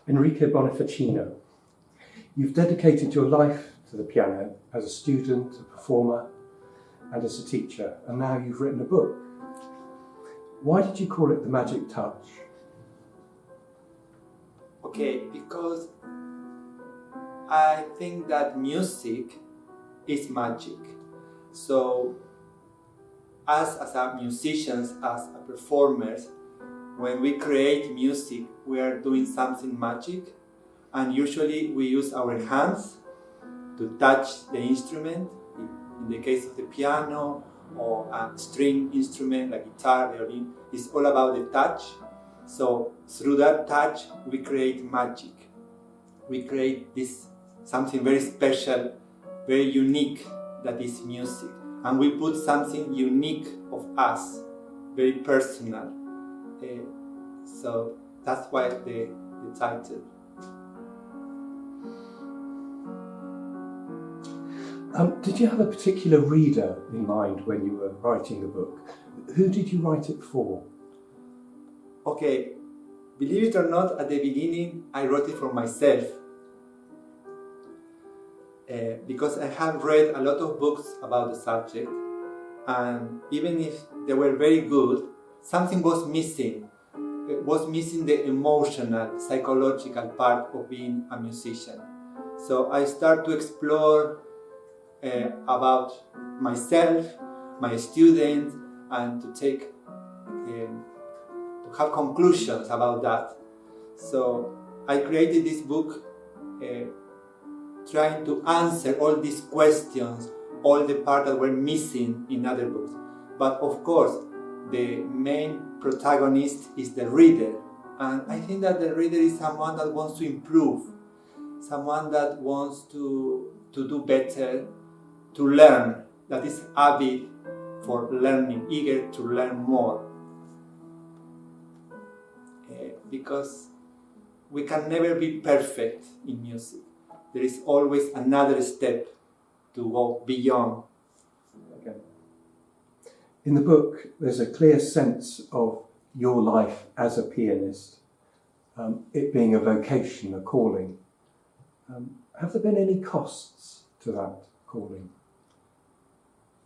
Enrique Bonifacino. You've dedicated your life to the piano as a student, a performer, and as a teacher, and now you've written a book. Why did you call it The Magic Touch? Okay, because I think that music is magic. So, us as a musicians, as a performers, when we create music, we are doing something magic, and usually we use our hands to touch the instrument. In the case of the piano or a string instrument like guitar, violin, it's all about the touch. So through that touch, we create magic. We create this something very special, very unique, that is music. And we put something unique of us, very personal. So that's why the title. Did you have a particular reader in mind when you were writing the book? Who did you write it for? Okay, believe it or not, at the beginning I wrote it for myself. Because I have read a lot of books about the subject, and even if they were very good, something was missing. It was missing the emotional, psychological part of being a musician. So I started to explore about myself, my students, and to have conclusions about that. So I created this book trying to answer all these questions, all the parts that were missing in other books. But of course, the main protagonist is the reader. And I think that the reader is someone that wants to improve, someone that wants to do better, to learn, that is avid for learning, eager to learn more. Because we can never be perfect in music. There is always another step to go beyond. Okay. In the book, there's a clear sense of your life as a pianist, it being a vocation, a calling. Have there been any costs to that calling?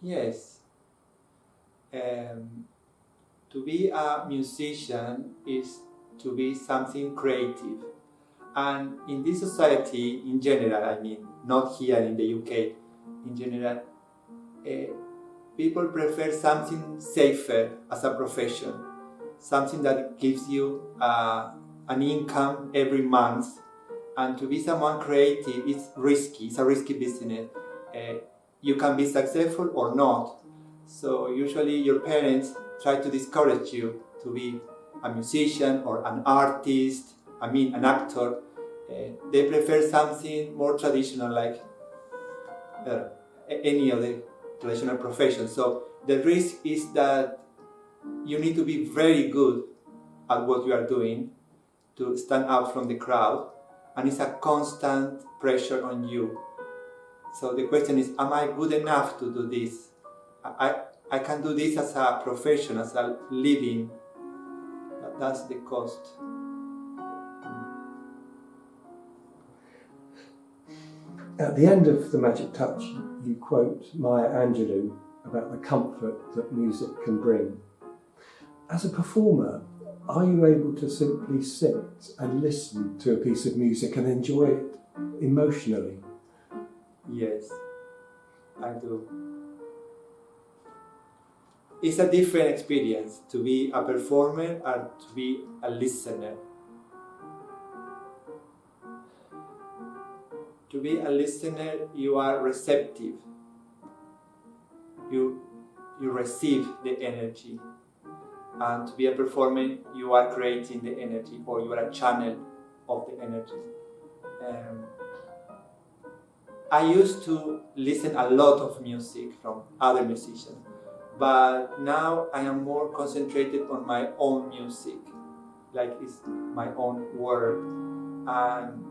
Yes. To be a musician is to be something creative. And in this society, in general, I mean, not here in the UK, in general, people prefer something safer as a profession, something that gives you an income every month. And to be someone creative is risky, it's a risky business. You can be successful or not. So usually your parents try to discourage you to be a musician or an artist, an actor. They prefer something more traditional, like any of the traditional professions. So the risk is that you need to be very good at what you are doing to stand out from the crowd, and it's a constant pressure on you. So the question is, am I good enough to do this? I can do this as a profession, as a living. That's the cost. At the end of The Magic Touch, you quote Maya Angelou about the comfort that music can bring. As a performer, are you able to simply sit and listen to a piece of music and enjoy it emotionally? Yes, I do. It's a different experience to be a performer and to be a listener. To be a listener, you are receptive. You receive the energy. And to be a performer, you are creating the energy, or you are a channel of the energy. I used to listen a lot of music from other musicians, but now I am more concentrated on my own music, like it's my own world. And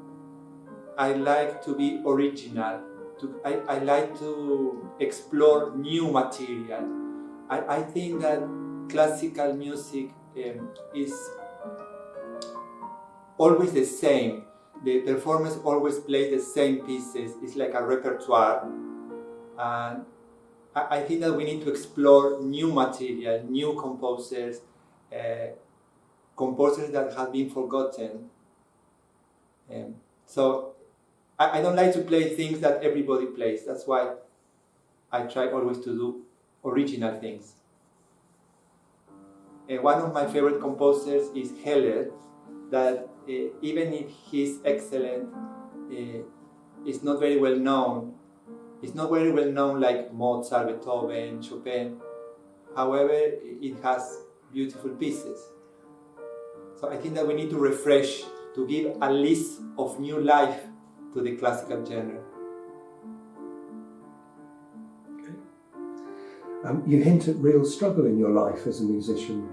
I like to be original. I like to explore new material. I think that classical music is always the same. The performers always play the same pieces. It's like a repertoire. And I think that we need to explore new material, new composers, composers that have been forgotten. So I don't like to play things that everybody plays. That's why I try always to do original things. One of my favorite composers is Heller, that even if he's excellent, is not very well known. It's not very well known like Mozart, Beethoven, Chopin. However, it has beautiful pieces. So I think that we need to refresh, to give a list of new life to the classical genre. You hint at real struggle in your life as a musician,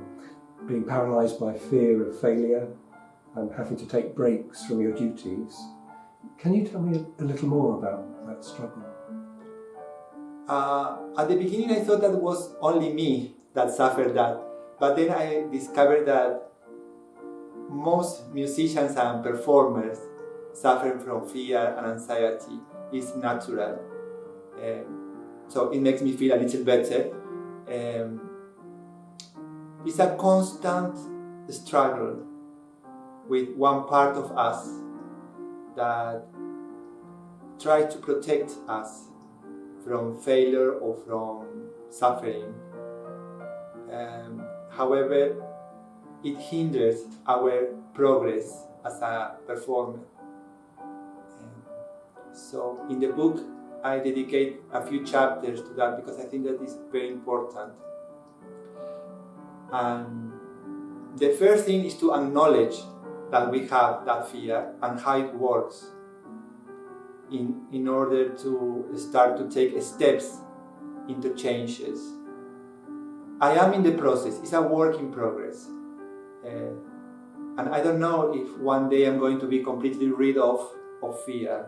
being paralysed by fear of failure and having to take breaks from your duties. Can you tell me a little more about that struggle? At the beginning I thought that it was only me that suffered that, but then I discovered that most musicians and performers suffer from fear and anxiety. It's natural. So it makes me feel a little better. It's a constant struggle with one part of us that tries to protect us from failure or from suffering. However, it hinders our progress as a performer. So in the book, I dedicate a few chapters to that because I think that is very important. And the first thing is to acknowledge that we have that fear and how it works in order to start to take steps into changes. I am in the process, it's a work in progress. And I don't know if one day I'm going to be completely rid of fear.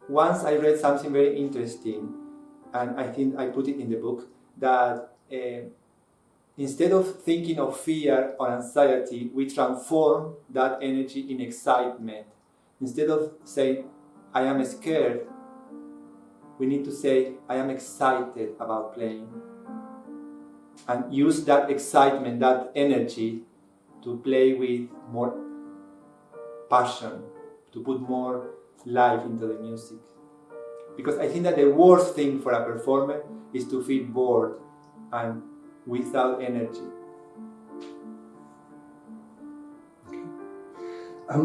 Once I read something very interesting, and I think I put it in the book, that instead of thinking of fear or anxiety, we transform that energy in excitement. Instead of saying, I am scared, we need to say, I am excited about playing. And use that excitement, that energy, to play with more passion, to put more life into the music. Because I think that the worst thing for a performer is to feel bored and without energy.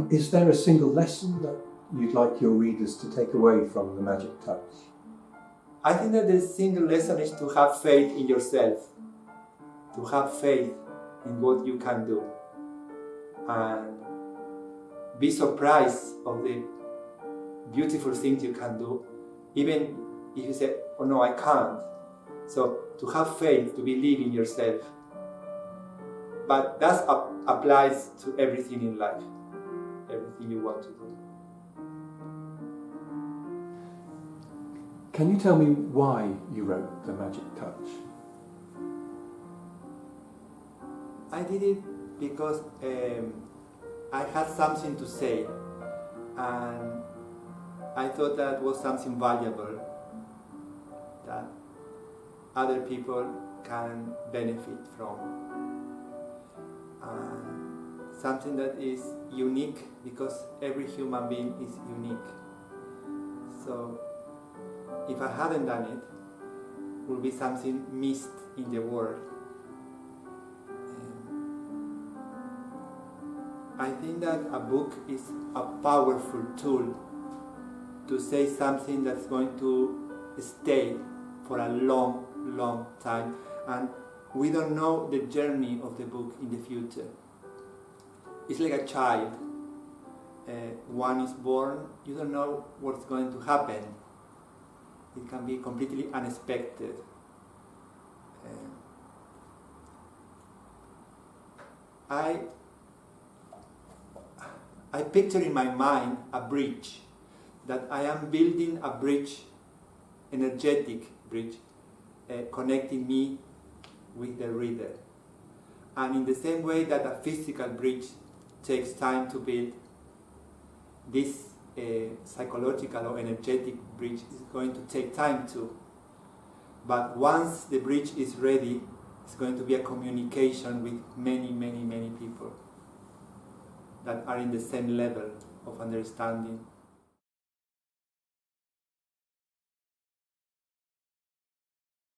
Is there a single lesson that you'd like your readers to take away from the Magic Touch? I think that the single lesson is to have faith in yourself, to have faith in what you can do, and be surprised of the beautiful things you can do, even if you say, oh no, I can't. So to have faith, to believe in yourself. But that applies to everything in life, everything you want to do. Can you tell me why you wrote The Magic Touch? I did it because I had something to say, and I thought that was something valuable that other people can benefit from. Something that is unique, because every human being is unique. So if I hadn't done it, it would be something missed in the world. I think that a book is a powerful tool to say something that's going to stay for a long, long time. And we don't know the journey of the book in the future. It's like a child. One is born, you don't know what's going to happen. It can be completely unexpected. I picture in my mind a bridge, that I am building a bridge, energetic bridge, connecting me with the reader. And in the same way that a physical bridge takes time to build, this psychological or energetic bridge is going to take time too. But once the bridge is ready, it's going to be a communication with many, many, many people that are in the same level of understanding.